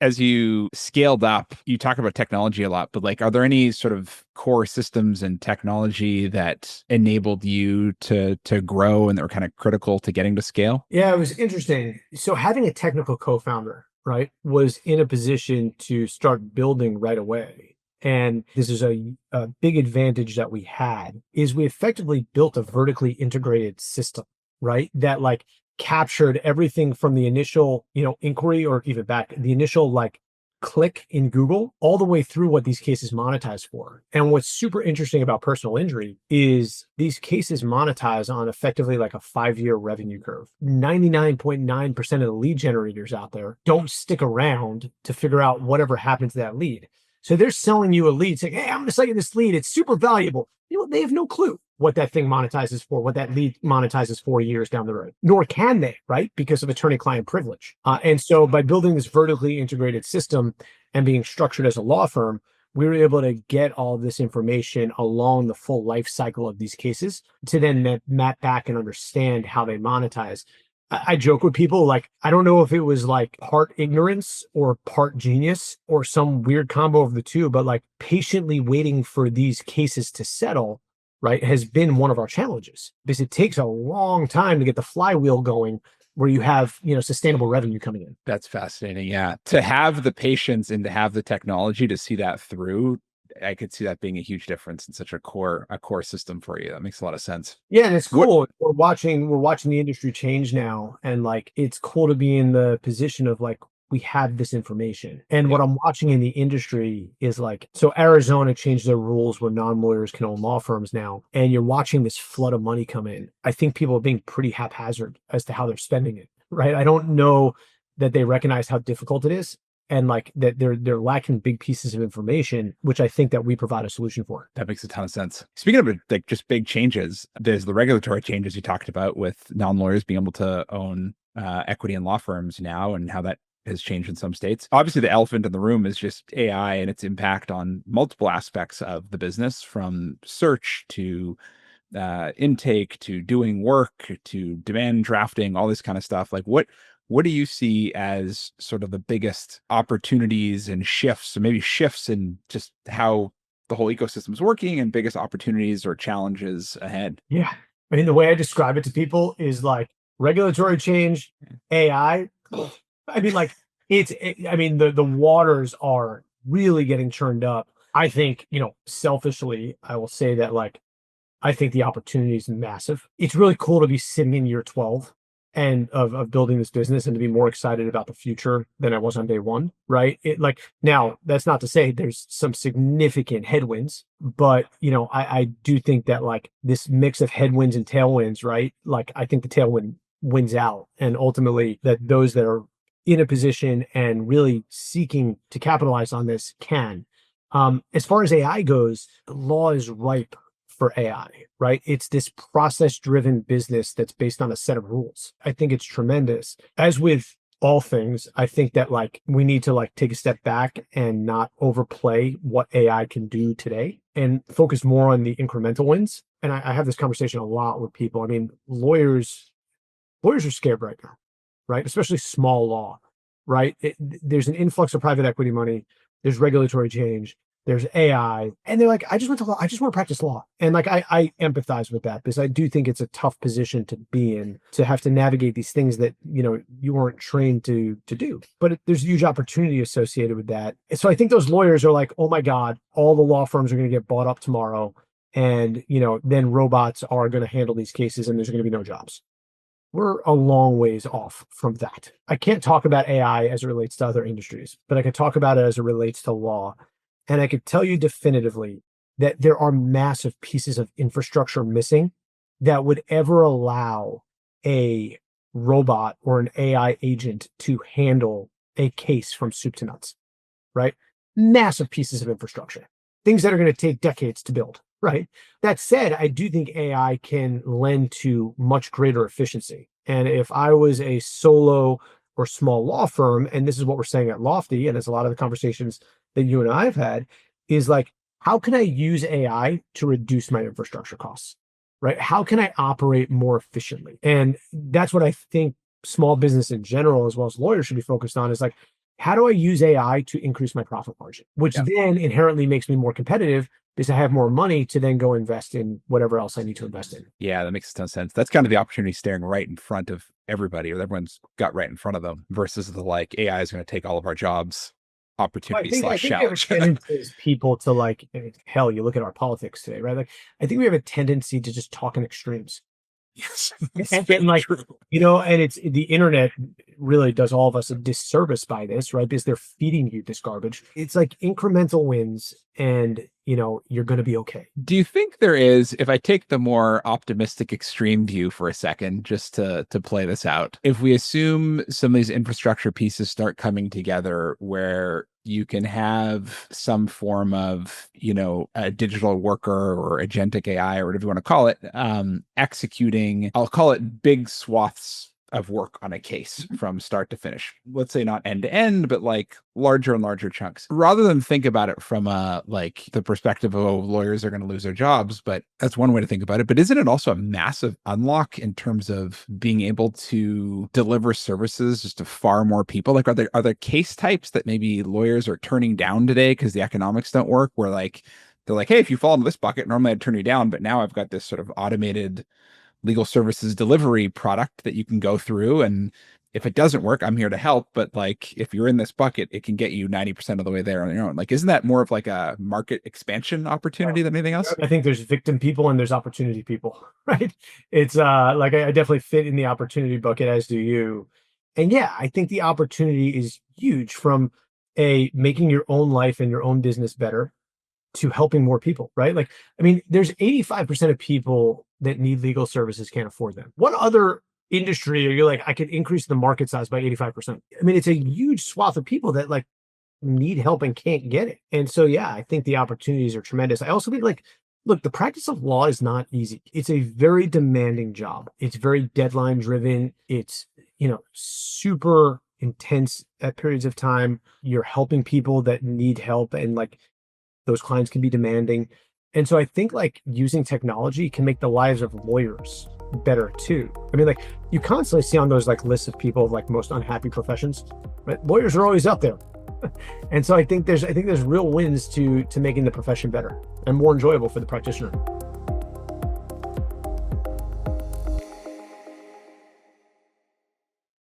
as you scaled up, you talk about technology a lot, but like, are there any sort of core systems and technology that enabled you to grow and that were kind of critical to getting to scale? Yeah, it was interesting. So having a technical co-founder, right, was in a position to start building right away. And this is a big advantage that we had is we effectively built a vertically integrated system, right? That like captured everything from the initial, inquiry or even back the initial like click in Google all the way through what these cases monetize for. And what's super interesting about personal injury is these cases monetize on effectively like a 5-year revenue curve. 99.9% of the lead generators out there don't stick around to figure out whatever happened to that lead. So they're selling you a lead saying, hey, I'm going to sell you this lead. It's super valuable. They have no clue what that thing monetizes for, what that lead monetizes 4 years down the road, nor can they, right? Because of attorney-client privilege. And so by building this vertically integrated system and being structured as a law firm, we were able to get all of this information along the full life cycle of these cases to then map back and understand how they monetize. I joke with people like, I don't know if it was like part ignorance or part genius or some weird combo of the two, but like patiently waiting for these cases to settle, right, has been one of our challenges because it takes a long time to get the flywheel going where you have, sustainable revenue coming in. That's fascinating. Yeah. To have the patience and to have the technology to see that through, I could see that being a huge difference in such a core system for you. That makes a lot of sense. Yeah, and it's What cool. We're watching the industry change now, and like it's cool to be in the position of like we have this information. And yeah, what I'm watching in the industry is like, so Arizona changed their rules where non-lawyers can own law firms now, and you're watching this flood of money come in. I think people are being pretty haphazard as to how they're spending it, right? I don't know that they recognize how difficult it is and like that they're lacking big pieces of information, which I think that we provide a solution for. that makes a ton of sense. Speaking of like just big changes, there's the regulatory changes you talked about with non-lawyers being able to own equity in law firms now and how that has changed in some states. Obviously, the elephant in the room is just AI and its impact on multiple aspects of the business, from search to intake to doing work to demand drafting, all this kind of stuff. Like what do you see as sort of the biggest opportunities and shifts, or maybe shifts in just how the whole ecosystem is working, and biggest opportunities or challenges ahead? Yeah. I mean, the way I describe it to people is like regulatory change, AI. I mean, like I mean, the waters are really getting churned up. I think, selfishly, I will say that like I think the opportunity is massive. It's really cool to be sitting in year 12 and of building this business and to be more excited about the future than I was on day one, right? It like now that's not to say there's some significant headwinds, but I do think that like this mix of headwinds and tailwinds, right? Like I think the tailwind wins out and ultimately that those that are in a position and really seeking to capitalize on this can. As far as AI goes, the law is ripe for AI, right? It's this process driven business that's based on a set of rules. I think it's tremendous. As with all things, I think that like we need to like take a step back and not overplay what AI can do today and focus more on the incremental wins. And I have this conversation a lot with people. I mean, lawyers are scared right now, right? Especially small law, right? There's an influx of private equity money. There's regulatory change. There's AI, and they're like, I just went to law. I just want to practice law. And like, I empathize with that because I do think it's a tough position to be in, to have to navigate these things that, you weren't trained to do. But there's huge opportunity associated with that. And so I think those lawyers are like, oh my God, all the law firms are going to get bought up tomorrow. And, then robots are going to handle these cases and there's going to be no jobs. We're a long ways off from that. I can't talk about AI as it relates to other industries, but I can talk about it as it relates to law. And I could tell you definitively that there are massive pieces of infrastructure missing that would ever allow a robot or an AI agent to handle a case from soup to nuts, right? Massive pieces of infrastructure, things that are going to take decades to build, right? That said, I do think AI can lend to much greater efficiency. And if I was a solo or small law firm, and this is what we're saying at Lawfty, and it's a lot of the conversations that you and I have had, is like, how can I use AI to reduce my infrastructure costs, right? How can I operate more efficiently? And that's what I think small business in general, as well as lawyers, should be focused on is like, how do I use AI to increase my profit margin, which Yeah. then inherently makes me more competitive because I have more money to then go invest in whatever else I need to invest in. Yeah, that makes a ton of sense. That's kind of the opportunity staring right in front of everybody, or everyone's got right in front of them, versus the like AI is going to take all of our jobs Well, opportunity I slash think we have a challenge. tendency as people to like, hell, you look at our politics today, right? Like, I think we have a tendency to just talk in extremes. Yes, And like, and it's the internet really does all of us a disservice by this, right? Because they're feeding you this garbage. It's like incremental wins, and you're going to be okay. Do you think there is, if I take the more optimistic extreme view for a second, just to play this out, if we assume some of these infrastructure pieces start coming together where you can have some form of, a digital worker or agentic AI or whatever you want to call it, executing, I'll call it big swaths of work on a case from start to finish. Let's say not end to end, but like larger and larger chunks. Rather than think about it from like the perspective of, oh, lawyers are going to lose their jobs, but that's one way to think about it. But isn't it also a massive unlock in terms of being able to deliver services just to far more people? Like, are there case types that maybe lawyers are turning down today because the economics don't work, where like they're like, hey, if you fall into this bucket, normally I'd turn you down, but now I've got this sort of automated legal services delivery product that you can go through, and if it doesn't work, I'm here to help, but like if you're in this bucket, it can get you 90% of the way there on your own. Like, isn't that more of like a market expansion opportunity than anything else? I think there's victim people and there's opportunity people, right? It's like I definitely fit in the opportunity bucket, as do you. And yeah, I think the opportunity is huge, from making your own life and your own business better to helping more people, right? Like, I mean, there's 85% of people that need legal services can't afford them. What other industry are you like, I could increase the market size by 85%? I mean, it's a huge swath of people that like need help and can't get it. And so, yeah, I think the opportunities are tremendous. I also think, like, look, the practice of law is not easy. It's a very demanding job. It's very deadline driven. It's, super intense at periods of time. You're helping people that need help, and like those clients can be demanding. And so I think like using technology can make the lives of lawyers better too. I mean, like, you constantly see on those like lists of people of like most unhappy professions, right? Lawyers are always up there. And so I think there's real wins to making the profession better and more enjoyable for the practitioner.